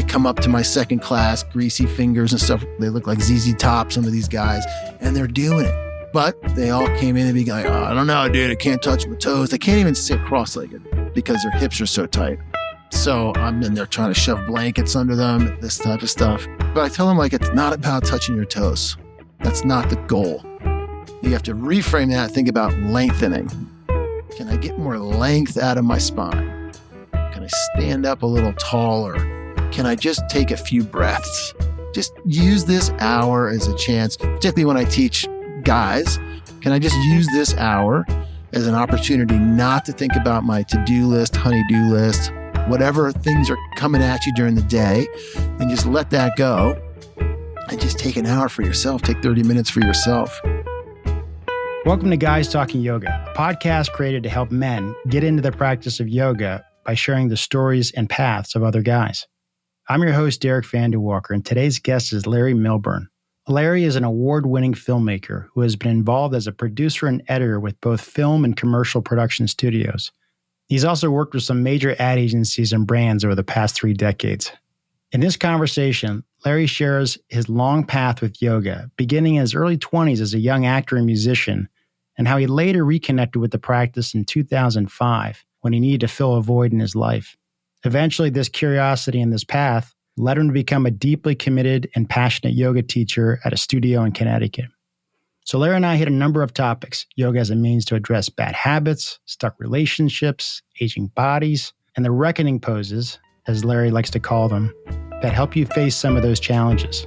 come up to my second class, greasy fingers and stuff. They look like ZZ Top, some of these guys, and they're doing it. But they all came in and be like, oh, I don't know, dude, I can't touch my toes. They can't even sit cross-legged because their hips are so tight. So I'm in there trying to shove blankets under them, this type of stuff. But I tell them, like, it's not about touching your toes. That's not the goal. You have to reframe that, think about lengthening. Can I get more length out of my spine? Can I stand up a little taller? Can I just take a few breaths? Just use this hour as a chance, particularly when I teach guys. Can I just use this hour as an opportunity not to think about my to-do list, honey-do list, whatever things are coming at you during the day, and just let that go and just take an hour for yourself. Take 30 minutes for yourself. Welcome to Guys Talking Yoga, a podcast created to help men get into the practice of yoga by sharing the stories and paths of other guys. I'm your host, Derek Vanderwalker, and today's guest is Larry Millburn. Larry is an award-winning filmmaker who has been involved as a producer and editor with both film and commercial production studios. He's also worked with some major ad agencies and brands over the past 3 decades. In this conversation, Larry shares his long path with yoga, beginning in his early 20s as a young actor and musician, and how he later reconnected with the practice in 2005 when he needed to fill a void in his life. Eventually, this curiosity and this path led him to become a deeply committed and passionate yoga teacher at a studio in Connecticut. So Larry and I hit a number of topics: yoga as a means to address bad habits, stuck relationships, aging bodies, and the reckoning poses, as Larry likes to call them, that help you face some of those challenges.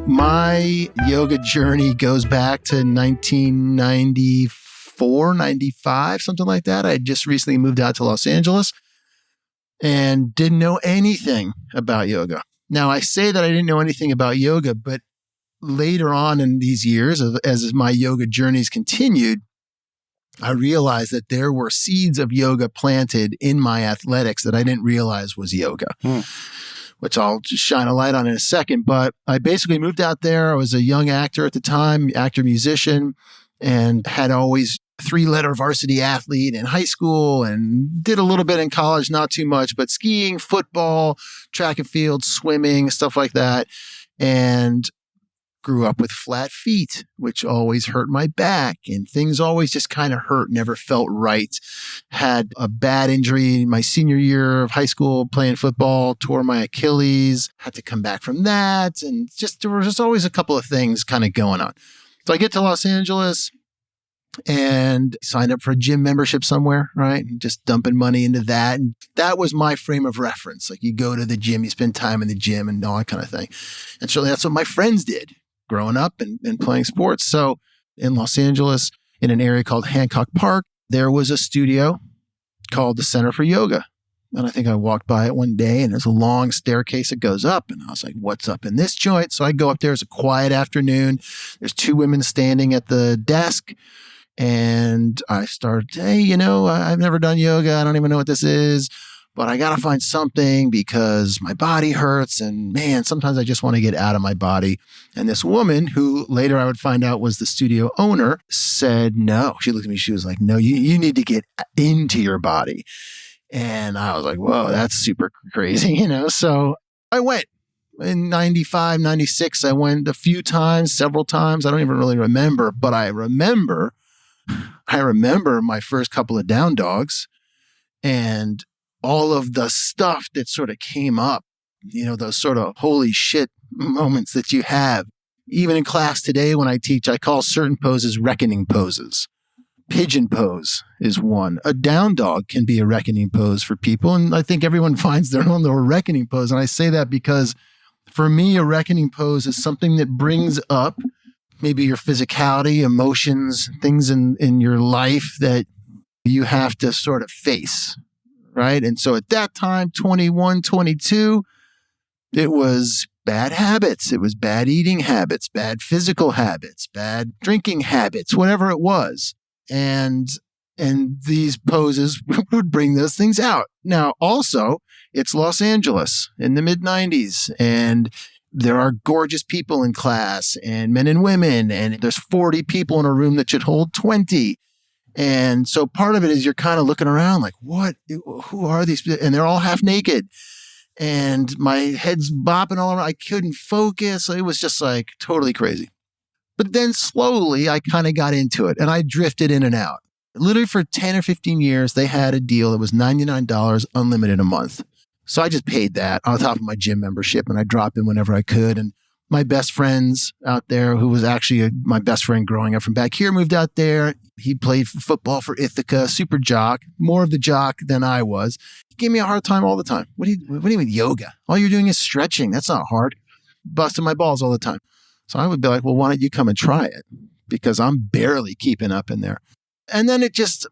My yoga journey goes back to 1994, 95, something like that. I had just recently moved out to Los Angeles and didn't know anything about yoga. Now, I say that I didn't know anything about yoga, but later on in these years, as my yoga journeys continued, I realized that there were seeds of yoga planted in my athletics that I didn't realize was yoga, which I'll just shine a light on in a second. But I basically moved out there. I was a young actor at the time, actor-musician, and had always 3-letter varsity athlete in high school and did a little bit in college, not too much, but skiing, football, track and field, swimming, stuff like that. And grew up with flat feet, which always hurt my back, and things always just kind of hurt, never felt right. Had a bad injury my senior year of high school playing football, tore my Achilles, had to come back from that. And just there was just always a couple of things kind of going on. So I get to Los Angeles and signed up for a gym membership somewhere, right? And just dumping money into that. And that was my frame of reference. Like, you go to the gym, you spend time in the gym and all that kind of thing. And so that's what my friends did growing up and playing sports. So in Los Angeles, in an area called Hancock Park, there was a studio called the Center for Yoga. And I think I walked by it one day and there's a long staircase that goes up. And I was like, what's up in this joint? So I go up there. It's a quiet afternoon. There's 2 women standing at the desk. And I started, hey, I've never done yoga. I don't even know what this is, but I got to find something because my body hurts. And man, sometimes I just want to get out of my body. And this woman, who later I would find out was the studio owner, said, no. She looked at me. She was like, no, you need to get into your body. And I was like, whoa, that's super crazy, So I went. In 95, 96, I went a few times, several times. I don't even really remember, but I remember my first couple of down dogs and all of the stuff that sort of came up, those sort of holy shit moments that you have. Even in class today when I teach, I call certain poses reckoning poses. Pigeon pose is one. A down dog can be a reckoning pose for people. And I think everyone finds their own little reckoning pose. And I say that because for me, a reckoning pose is something that brings up maybe your physicality, emotions, things in your life that you have to sort of face, right? And so at that time, 21, 22, it was bad habits. It was bad eating habits, bad physical habits, bad drinking habits, whatever it was. And these poses would bring those things out. Now, also, it's Los Angeles in the mid-90s, and there are gorgeous people in class and men and women, and there's 40 people in a room that should hold 20. And so part of it is you're kind of looking around like, who are these people? And they're all half naked. And my head's bopping all around. I couldn't focus. It was just like totally crazy. But then slowly I kind of got into it and I drifted in and out. Literally for 10 or 15 years, they had a deal that was $99 unlimited a month. So I just paid that on top of my gym membership and I dropped in whenever I could. And my best friends out there, who was actually my best friend growing up from back here, moved out there. He played football for Ithaca, super jock, more of the jock than I was. He gave me a hard time all the time. What do you mean yoga? All you're doing is stretching. That's not hard. Busting my balls all the time. So I would be like, well, why don't you come and try it? Because I'm barely keeping up in there. And then it just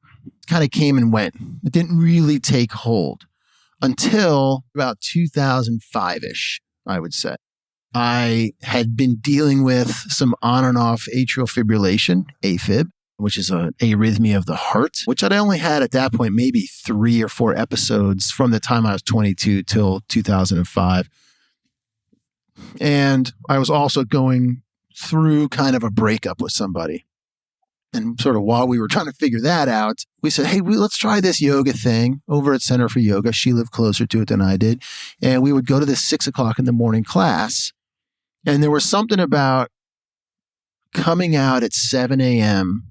kind of came and went. It didn't really take hold until about 2005-ish, I would say. I had been dealing with some on and off atrial fibrillation, AFib, which is an arrhythmia of the heart, which I'd only had at that point maybe 3 or 4 episodes from the time I was 22 till 2005. And I was also going through kind of a breakup with somebody. And sort of while we were trying to figure that out, we said, hey, let's try this yoga thing over at Center for Yoga. She lived closer to it than I did. And we would go to this 6 o'clock in the morning class. And there was something about coming out at 7 a.m.,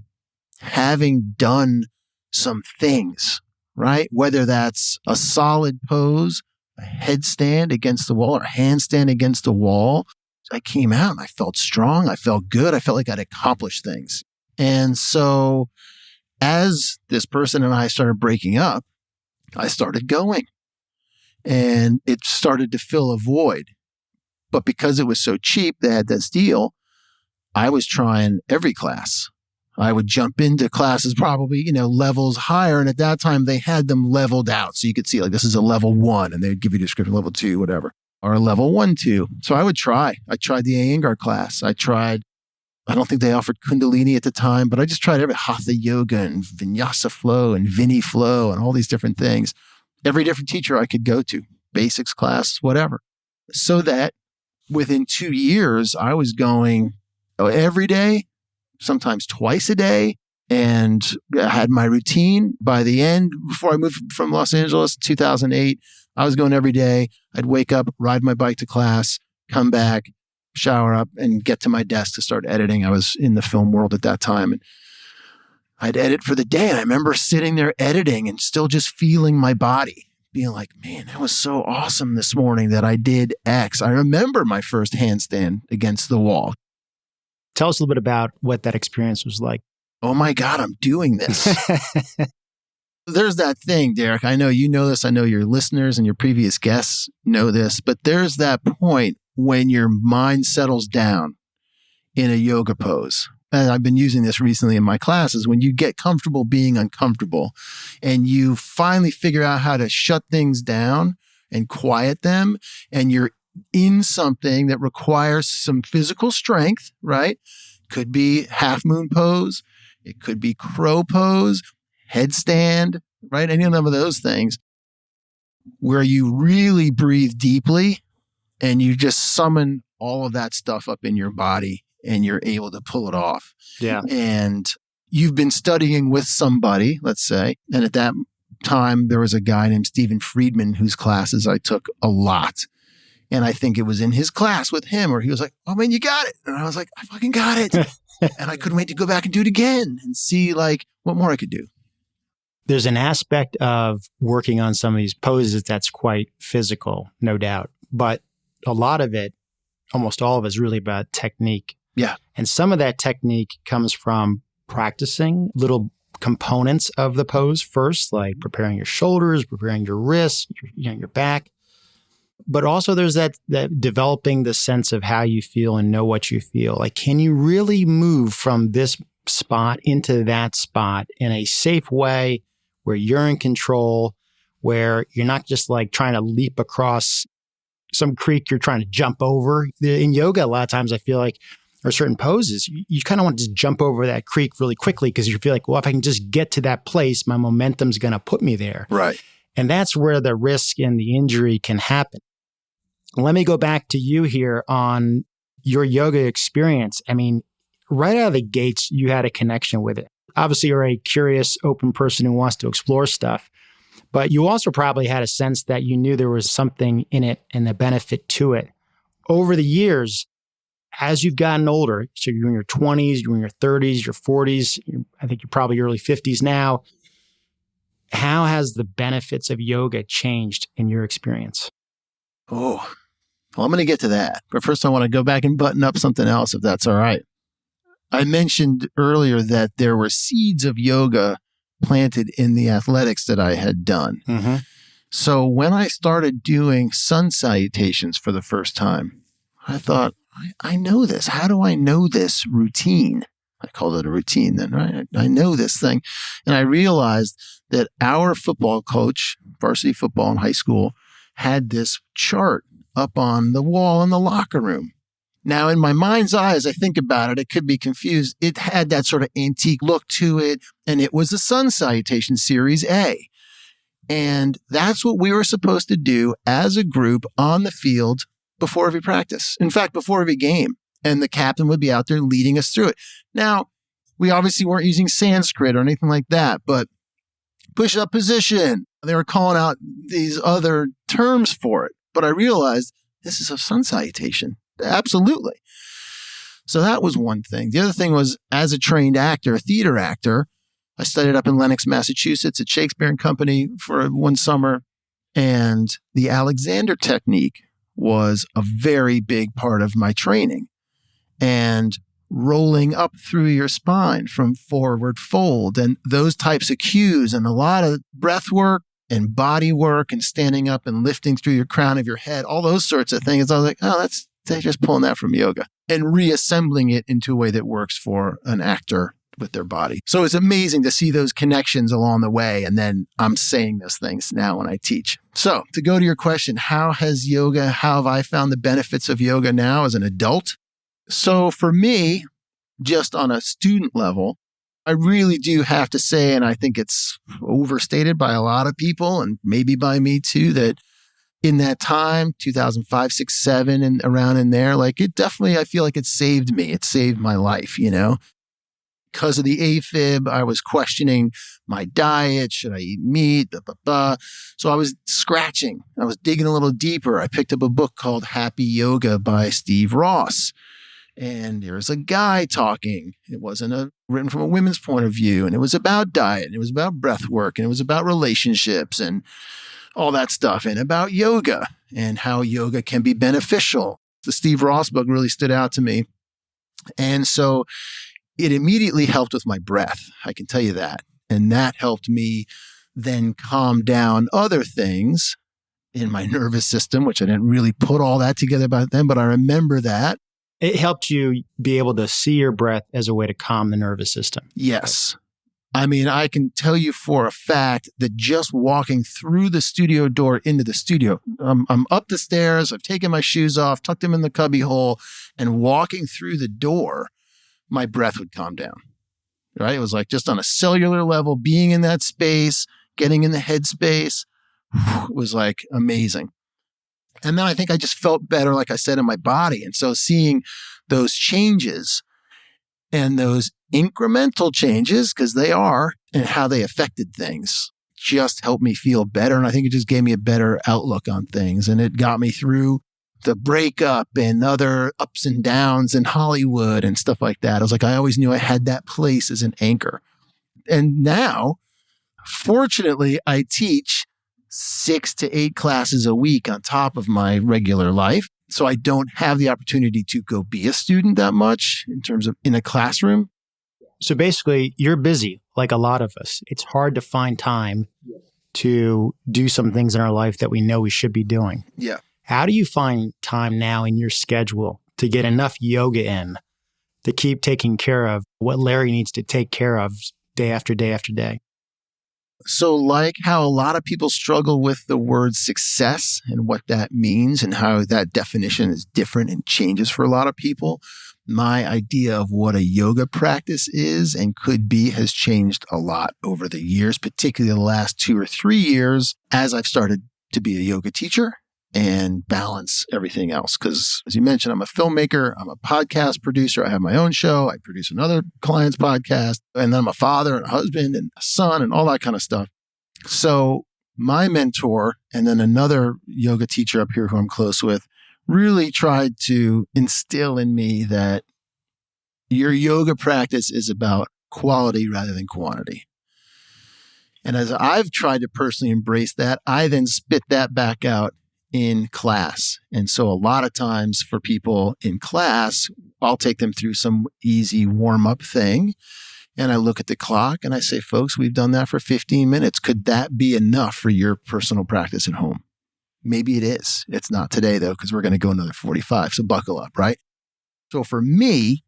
having done some things, right? Whether that's a solid pose, a headstand against the wall, or a handstand against the wall. I came out and I felt strong. I felt good. I felt like I'd accomplished things. And so as this person and I started breaking up, I started going and it started to fill a void. But because it was so cheap, they had this deal, I was trying every class. I would jump into classes probably, levels higher. And at that time, they had them leveled out. So you could see like, this is a level 1 and they'd give you a description, level 2, whatever, or a level 1, 2. So I would try. I tried the Iyengar class. I don't think they offered Kundalini at the time, but I just tried every Hatha Yoga and Vinyasa Flow and Vini Flow and all these different things. Every different teacher I could go to, basics class, whatever. So that within 2 years, I was going every day, sometimes twice a day, and I had my routine. By the end, before I moved from Los Angeles, 2008, I was going every day. I'd wake up, ride my bike to class, come back, shower up, and get to my desk to start editing. I was in the film world at that time, and I'd edit for the day. And I remember sitting there editing and still just feeling my body, being like, man, that was so awesome this morning that I did X. I remember my first handstand against the wall. Tell us a little bit about what that experience was like. Oh my God, I'm doing this. There's that thing, Derek. I know you know this. I know your listeners and your previous guests know this, but there's that point when your mind settles down in a yoga pose. And I've been using this recently in my classes. When you get comfortable being uncomfortable and you finally figure out how to shut things down and quiet them, and you're in something that requires some physical strength, right? Could be half moon pose. It could be crow pose, headstand, right? Any of those things where you really breathe deeply and you just summon all of that stuff up in your body and you're able to pull it off. Yeah. And you've been studying with somebody, let's say, and at that time there was a guy named Stephen Friedman whose classes I took a lot. And I think it was in his class with him where he was like, oh man, you got it. And I was like, I fucking got it. And I couldn't wait to go back and do it again and see like what more I could do. There's an aspect of working on some of these poses that's quite physical, no doubt. But a lot of it, almost all of it, is really about technique. Yeah. And some of that technique comes from practicing little components of the pose first, like preparing your shoulders, preparing your wrists, your back. But also there's that developing the sense of how you feel and know what you feel. Like, can you really move from this spot into that spot in a safe way where you're in control, where you're not just like trying to leap across some creek you're trying to jump over. In yoga, a lot of times I feel like, or certain poses, you kind of want to just jump over that creek really quickly because you feel like, well, if I can just get to that place, my momentum's going to put me there. Right. And that's where the risk and the injury can happen. Let me go back to you here on your yoga experience. I mean, right out of the gates, you had a connection with it. Obviously, you're a curious, open person who wants to explore stuff, but you also probably had a sense that you knew there was something in it and a benefit to it. Over the years, as you've gotten older, so you're in your 20s, you're in your 30s, your 40s, I think you're probably early 50s now, how has the benefits of yoga changed in your experience? Oh, well, I'm going to get to that. But first, I want to go back and button up something else, if that's all right. I mentioned earlier that there were seeds of yoga planted in the athletics that I had done. Mm-hmm. So when I started doing sun salutations for the first time, I thought, I know this. How do I know this routine? I called it a routine then, right? I know this thing. And I realized that our football coach, varsity football in high school, had this chart up on the wall in the locker room. Now, in my mind's eye, as I think about it, it could be confused. It had that sort of antique look to it, and it was the Sun Salutation Series A. And that's what we were supposed to do as a group on the field before every practice. In fact, before every game. And the captain would be out there leading us through it. Now, we obviously weren't using Sanskrit or anything like that, but push-up position, they were calling out these other terms for it. But I realized this is a sun salutation. Absolutely. So that was one thing. The other thing was, as a trained actor, a theater actor, I studied up in Lenox, Massachusetts at Shakespeare and Company for one summer. And the Alexander technique was a very big part of my training. And rolling up through your spine from forward fold and those types of cues and a lot of breath work and body work and standing up and lifting through your crown of your head, all those sorts of things. I was like, oh, they're just pulling that from yoga and reassembling it into a way that works for an actor with their body. So it's amazing to see those connections along the way. And then I'm saying those things now when I teach. So to go to your question, how have I found the benefits of yoga now as an adult? So for me, just on a student level, I really do have to say, and I think it's overstated by a lot of people and maybe by me too, that in that time, 2005, 6, 7, and around in there, like it definitely, I feel like it saved me. It saved my life, Because of the AFib, I was questioning my diet. Should I eat meat? Blah, blah, blah. So I was scratching. I was digging a little deeper. I picked up a book called Happy Yoga by Steve Ross. And there was a guy talking. It wasn't written from a women's point of view. And it was about diet. And it was about breath work. And it was about relationships and all that stuff. And about yoga and how yoga can be beneficial. The Steve Ross book really stood out to me. And so it immediately helped with my breath. I can tell you that. And that helped me then calm down other things in my nervous system, which I didn't really put all that together back then, but I remember that. It helped you be able to see your breath as a way to calm the nervous system. Yes. I mean, I can tell you for a fact that just walking through the studio door into the studio, I'm up the stairs, I've taken my shoes off, tucked them in the cubby hole, and walking through the door, my breath would calm down, right? It was like just on a cellular level, being in that space, getting in the headspace, was like amazing. And then I think I just felt better, like I said, in my body. And so seeing those changes and those incremental changes, because they are, and how they affected things, just helped me feel better. And I think it just gave me a better outlook on things. And it got me through the breakup and other ups and downs in Hollywood and stuff like that. I was like, I always knew I had that place as an anchor. And now, fortunately, I teach 6 to 8 classes a week on top of my regular life. So I don't have the opportunity to go be a student that much in terms of in a classroom. So basically, you're busy like a lot of us. It's hard to find time to do some things in our life that we know we should be doing. Yeah. How do you find time now in your schedule to get enough yoga in to keep taking care of what Larry needs to take care of day after day after day? So like how a lot of people struggle with the word success and what that means and how that definition is different and changes for a lot of people, my idea of what a yoga practice is and could be has changed a lot over the years, particularly the last 2 or 3 years as I've started to be a yoga teacher and balance everything else. Because as you mentioned, I'm a filmmaker, I'm a podcast producer, I have my own show, I produce another client's podcast, and then I'm a father and a husband and a son and all that kind of stuff. So my mentor and then another yoga teacher up here who I'm close with really tried to instill in me that your yoga practice is about quality rather than quantity. And as I've tried to personally embrace that, I then spit that back out in class. And so a lot of times for people in class, I'll take them through some easy warm-up thing. And I look at the clock and I say, folks, we've done that for 15 minutes. Could that be enough for your personal practice at home? Maybe it is. It's not today, though, because we're going to go another 45. So buckle up, right? So for me,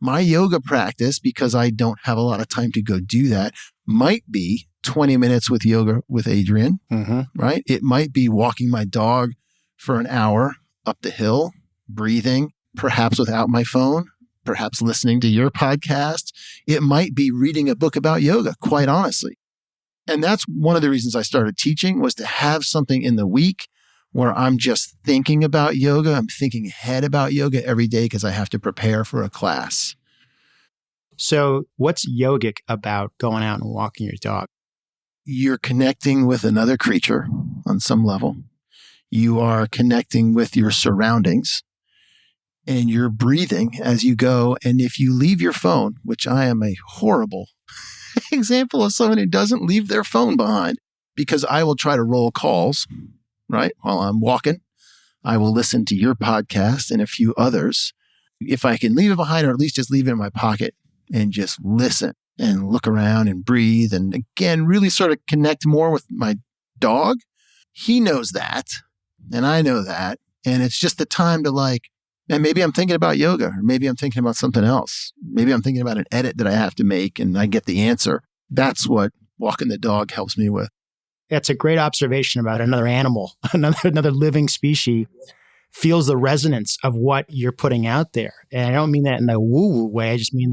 my yoga practice, because I don't have a lot of time to go do that, might be 20 minutes with yoga with Adrian, right? It might be walking my dog for an hour up the hill, breathing, perhaps without my phone, perhaps listening to your podcast. It might be reading a book about yoga, quite honestly. And that's one of the reasons I started teaching, was to have something in the week where I'm just thinking about yoga. I'm thinking ahead about yoga every day because I have to prepare for a class. So what's yogic about going out and walking your dog? You're connecting with another creature on some level. You are connecting with your surroundings and you're breathing as you go. And if you leave your phone, which I am a horrible example of someone who doesn't leave their phone behind, because I will try to roll calls, right? While I'm walking, I will listen to your podcast and a few others. If I can leave it behind, or at least just leave it in my pocket and just listen and look around and breathe. And again, really sort of connect more with my dog. He knows that. And I know that. And it's just the time to and maybe I'm thinking about yoga, or maybe I'm thinking about something else. Maybe I'm thinking about an edit that I have to make and I get the answer. That's what walking the dog helps me with. That's a great observation about another animal, another living species feels the resonance of what you're putting out there. And I don't mean that in a woo-woo way. I just mean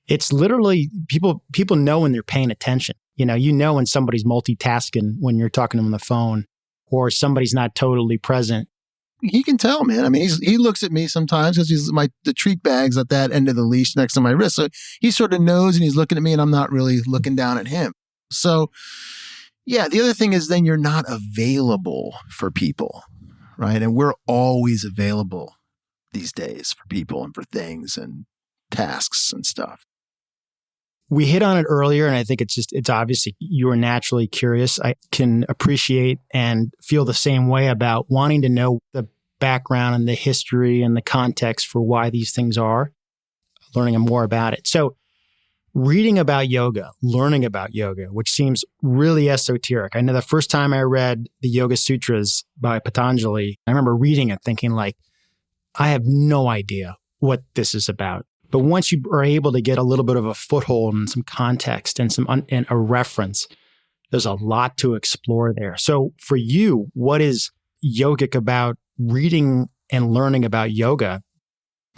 it's literally people know when they're paying attention. You know when somebody's multitasking when you're talking to them on the phone, or somebody's not totally present. He can tell, man. I mean, he looks at me sometimes because the treat bag's at that end of the leash next to my wrist. So he sort of knows and he's looking at me and I'm not really looking down at him. So yeah, the other thing is then you're not available for people, right? And we're always available these days for people and for things and tasks and stuff. We hit on it earlier, and I think it's obviously you are naturally curious. I can appreciate and feel the same way about wanting to know the background and the history and the context for why these things are, learning more about it. So reading about yoga, learning about yoga, which seems really esoteric. I know the first time I read the Yoga Sutras by Patanjali, I remember reading it thinking I have no idea what this is about. But once you are able to get a little bit of a foothold and some context and and a reference, there's a lot to explore there. So for you, what is yogic about reading and learning about yoga?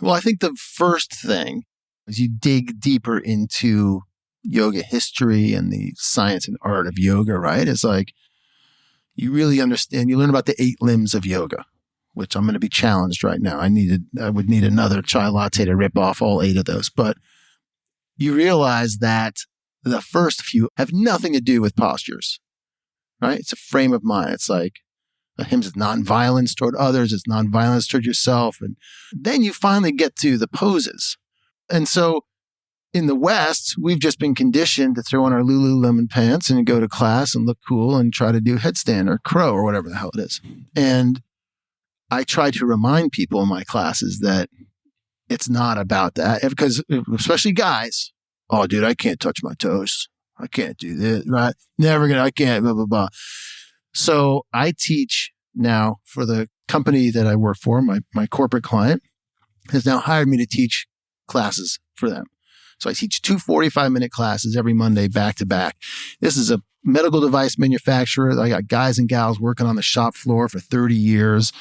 Well, I think the first thing is you dig deeper into yoga history and the science and art of yoga, right? It's you really understand, you learn about the 8 limbs of yoga, which I'm going to be challenged right now. I would need another chai latte to rip off all 8 of those. But you realize that the first few have nothing to do with postures, right? It's a frame of mind. It's ahimsa is nonviolence toward others. It's nonviolence toward yourself. And then you finally get to the poses. And so in the West, we've just been conditioned to throw on our Lululemon pants and go to class and look cool and try to do headstand or crow or whatever the hell it is. And I try to remind people in my classes that it's not about that, because especially guys, oh, dude, I can't touch my toes. I can't do this, right? I can't, blah, blah, blah. So I teach now for the company that I work for, my corporate client has now hired me to teach classes for them. So I teach 2 45-minute classes every Monday back to back. This is a medical device manufacturer. I got guys and gals working on the shop floor for 30 years.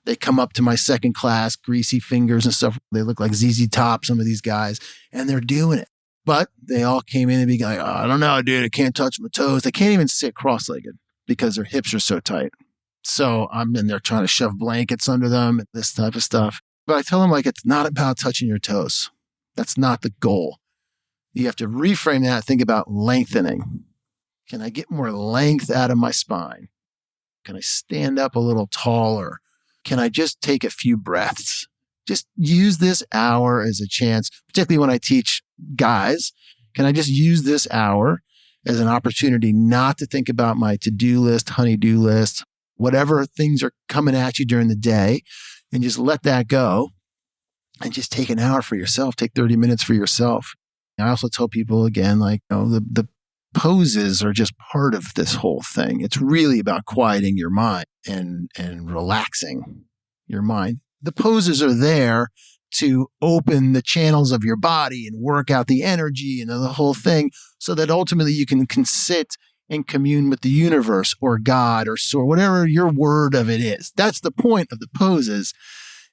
They come up to my second class, greasy fingers and stuff. They look like ZZ Top, some of these guys, and they're doing it. But they all came in and be like, oh, I don't know, dude, I can't touch my toes. They can't even sit cross-legged because their hips are so tight. So I'm in there trying to shove blankets under them, this type of stuff. But I tell them, like, it's not about touching your toes. That's not the goal. You have to reframe that, think about lengthening. Can I get more length out of my spine? Can I stand up a little taller? Can I just take a few breaths? Just use this hour as a chance, particularly when I teach guys. Can I just use this hour as an opportunity not to think about my to-do list, honey-do list, whatever things are coming at you during the day, and just let that go and just take an hour for yourself, take 30 minutes for yourself. I also tell people again, like, the poses are just part of this whole thing. It's really about quieting your mind and relaxing your mind. The poses are there to open the channels of your body and work out the energy and the whole thing so that ultimately you can sit and commune with the universe or God or so, whatever your word of it is. That's the point of the poses,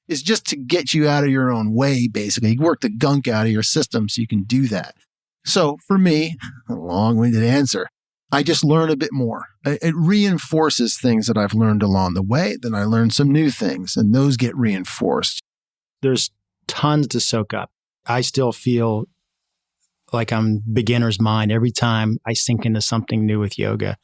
is just to get you out of your own way, basically. Work the gunk out of your system so you can do that. So for me, a long-winded answer, I just learn a bit more. It reinforces things that I've learned along the way. Then I learn some new things, and those get reinforced. There's tons to soak up. I still feel like I'm beginner's mind every time I sink into something new with yoga.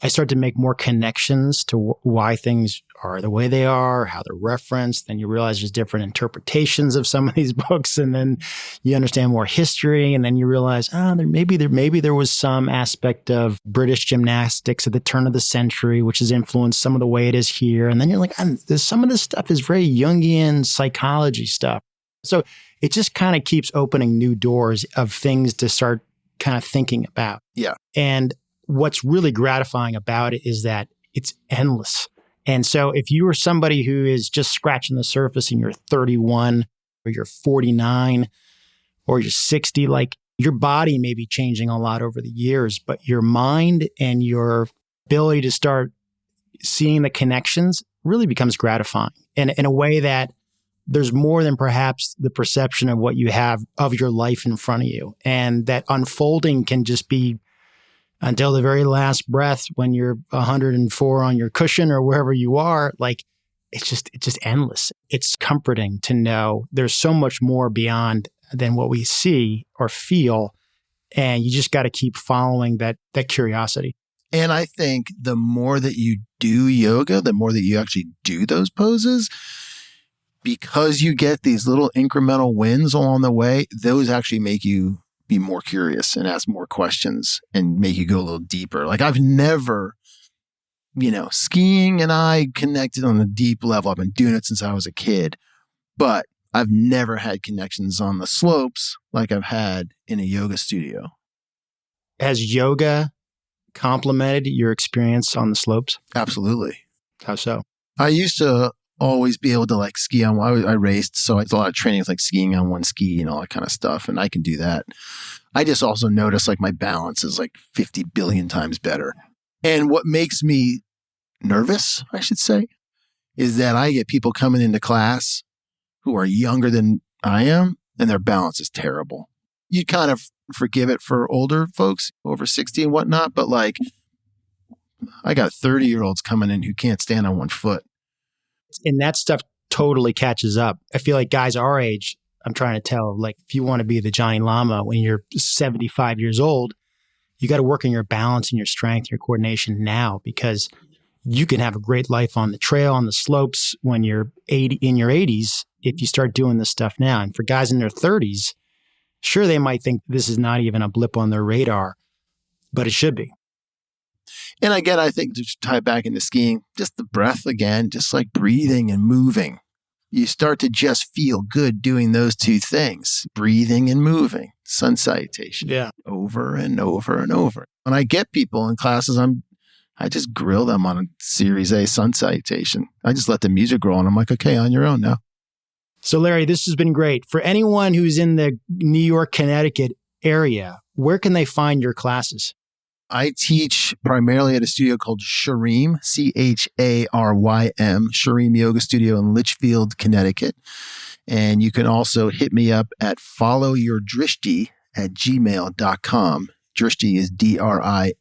I start to make more connections to why things are the way they are, how they're referenced. Then you realize there's different interpretations of some of these books. And then you understand more history. And then you realize, maybe there was some aspect of British gymnastics at the turn of the century, which has influenced some of the way it is here. And then you're like, some of this stuff is very Jungian psychology stuff. So it just kind of keeps opening new doors of things to start kind of thinking about. Yeah. And what's really gratifying about it is that it's endless. And so if you are somebody who is just scratching the surface and you're 31 or you're 49 or you're 60, like, your body may be changing a lot over the years, but your mind and your ability to start seeing the connections really becomes gratifying in a way that there's more than perhaps the perception of what you have of your life in front of you. And that unfolding can just be until the very last breath when you're 104 on your cushion or wherever you are. Like, it's just endless. It's comforting to know there's so much more beyond than what we see or feel. And you just got to keep following that curiosity. And I think the more that you do yoga, the more that you actually do those poses, because you get these little incremental wins along the way, those actually make you be more curious and ask more questions and make you go a little deeper. Like, I've never, skiing and I connected on a deep level. I've been doing it since I was a kid, but I've never had connections on the slopes like I've had in a yoga studio. Has yoga complemented your experience on the slopes? Absolutely. How so? I used to always be able to like ski on. I raced, so I did a lot of training with like skiing on one ski and all that kind of stuff, and I can do that. I just also noticed like my balance is like 50 billion times better. And what makes me nervous, I should say, is that I get people coming into class who are younger than I am, and their balance is terrible. You kind of forgive it for older folks over 60 and whatnot, but like, I got 30-year-olds coming in who can't stand on one foot. And that stuff totally catches up. I feel like guys our age, I'm trying to tell, like, if you want to be the Johnny Lama when you're 75 years old, you got to work on your balance and your strength, your coordination now, because you can have a great life on the trail, on the slopes when you're in your 80s, if you start doing this stuff now. And for guys in their 30s, sure, they might think this is not even a blip on their radar, but it should be. And again, I think to tie back into skiing, just the breath again, just like breathing and moving. You start to just feel good doing those two things, breathing and moving, sun salutation, over and over and over. When I get people in classes, I just grill them on a Series A sun salutation. I just let the music roll and I'm like, okay, on your own now. So Larry, this has been great. For anyone who's in the New York, Connecticut area, where can they find your classes? I teach primarily at a studio called Charym, Charym, Charym Yoga Studio in Litchfield, Connecticut. And you can also hit me up at followyourdrishti@gmail.com. Drishti is DRISHTI.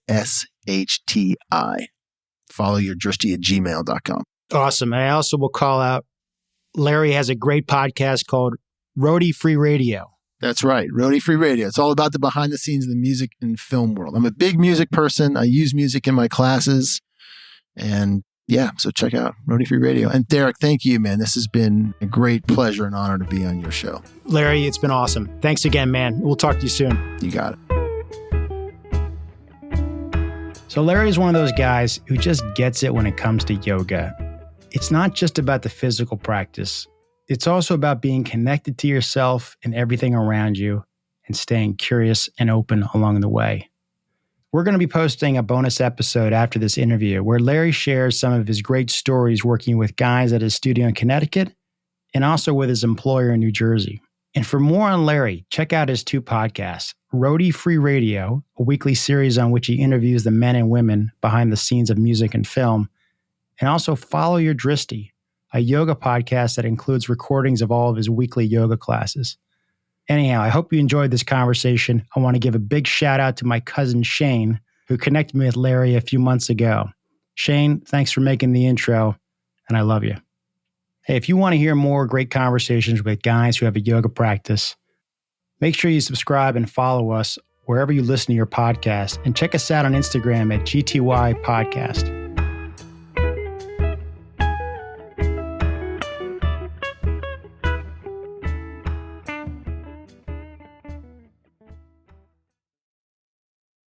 followyourdrishti@gmail.com. Awesome. And I also will call out, Larry has a great podcast called Roadie Free Radio. That's right. Roadie Free Radio. It's all about the behind the scenes of the music and film world. I'm a big music person. I use music in my classes. And yeah, so check out Roadie Free Radio. And Derek, thank you, man. This has been a great pleasure and honor to be on your show. Larry, it's been awesome. Thanks again, man. We'll talk to you soon. You got it. So Larry is one of those guys who just gets it when it comes to yoga. It's not just about the physical practice. It's also about being connected to yourself and everything around you and staying curious and open along the way. We're going to be posting a bonus episode after this interview where Larry shares some of his great stories working with guys at his studio in Connecticut and also with his employer in New Jersey. And for more on Larry, check out his 2 podcasts, Roadie Free Radio, a weekly series on which he interviews the men and women behind the scenes of music and film, and also Follow Your Drishti, a yoga podcast that includes recordings of all of his weekly yoga classes. Anyhow, I hope you enjoyed this conversation. I want to give a big shout out to my cousin Shane, who connected me with Larry a few months ago. Shane, thanks for making the intro, and I love you. Hey, if you want to hear more great conversations with guys who have a yoga practice, make sure you subscribe and follow us wherever you listen to your podcast, and check us out on Instagram at GTY Podcast.